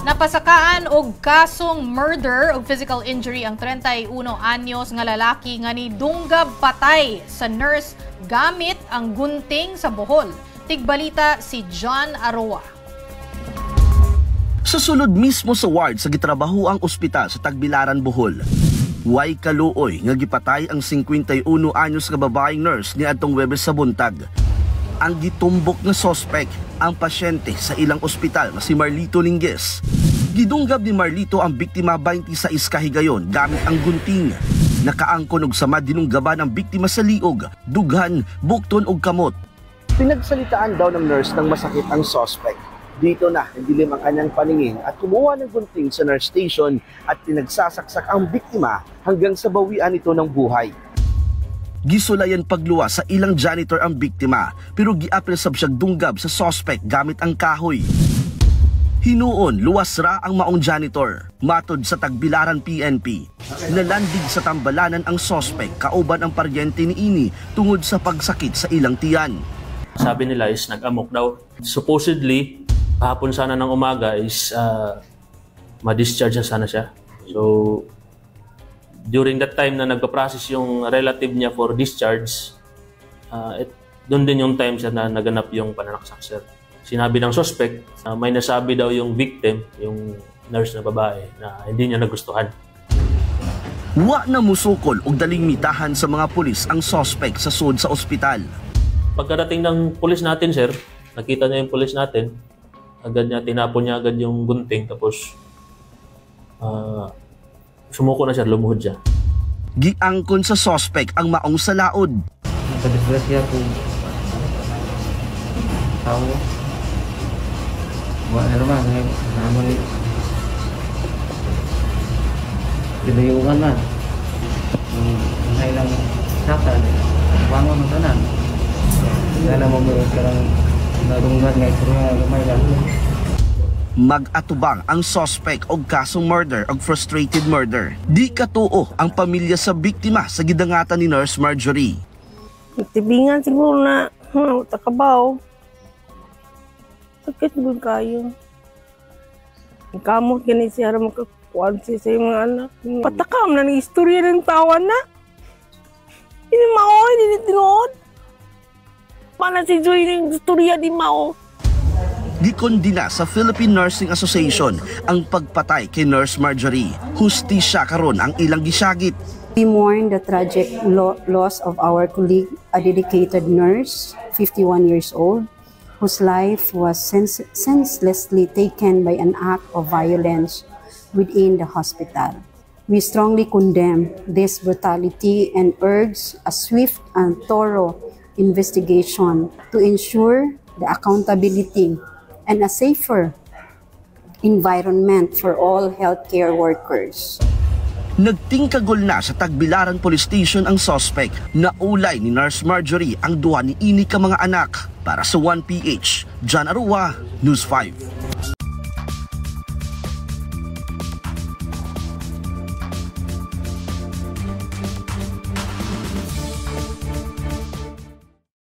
Napasakaan og kasong murder o physical injury ang 31 anyos nga lalaki nga ni dunggab patay sa nurse gamit ang gunting sa Bohol. Tigbalita si John Aroa. Sa sulod mismo sa ward sa gitrabaho ang ospital sa Tagbilaran, Bohol, way kaluoy nga gipatay ang 51 anyos nga babaeng nurse ni adtong Huwebes sa buntag. Ang gitumbok na suspect ang pasyente sa ilang ospital na si Marlito Lingues. Gidunggab ni Marlito ang biktima 26 kahigayon gamit ang gunting. Nakaangkon og sama dinunggaban ang biktima sa liog, dughan, bukton og kamot. Pinagsalitaan daw ng nurse ng masakit ang suspect. Dito na nagdilim ang kanyang paningin at kumuha ng gunting sa nurse station at pinagsasaksak ang biktima hanggang sa bawian ito ng buhay. Gisulayan pagluwa sa ilang janitor ang biktima pero giapil sab siya dunggab sa suspect gamit ang kahoy. Hinuon luwas ra ang maong janitor. Matod sa Tagbilaran PNP, nalandig sa tambalanan ang suspect kauban ang paryente ni ini tungod sa pagsakit sa ilang tiyan. Sabi nila is nag-amok daw. Supposedly, kahapon sana ng umaga is ma-discharge na sana siya. So, during that time na nagpa-process yung relative niya for discharge, doon din yung time siya na naganap yung pananaksak, sir. Sinabi ng suspect, may nasabi daw yung victim, yung nurse na babae, na hindi niya nagustuhan. Wa na musukol og daling mitahan sa mga pulis ang suspect sa sud sa ospital. Pagkadating ng pulis natin, sir, nakita niya yung pulis natin, agad niya, tinapon niya agad yung gunting, tapos sumuko na siya, lumuhod siya. Giangkon sa suspect ang maong salaod. Nakadisgrasya po. Tao. Buwan na naman. Naman rin. Pinayungan man. Ang ilang saka. Wangon ng tanan. Dala mo mo karang nadunggan nga ito nga gamay lang. Mag-atubang ang suspect og kasong murder og frustrated murder. Di katuo ang pamilya sa biktima sa gidangatan ni Nurse Marjorie. Tibingan siguro na takabaw. Sakit gud kayo. Kamot gani siya ra makakuan siya sa mga anak. Patakam na ni istorya ng tawan na. Ini mao ini tinod. Pana si Joy ng istorya di mao. Gikondina sa Philippine Nursing Association ang pagpatay kay Nurse Marjorie. Hustisya karon ang ilang gisagit. We mourn the tragic loss of our colleague, a dedicated nurse, 51 years old, whose life was senselessly taken by an act of violence within the hospital. We strongly condemn this brutality and urge a swift and thorough investigation to ensure the accountability and a safer environment for all healthcare workers. Nagtingkagol na sa Tagbilaran Police Station ang suspect na ulay ni Nurse Marjorie ang duha ni ini ka mga anak. Para sa 1PH, John Aroa, News 5.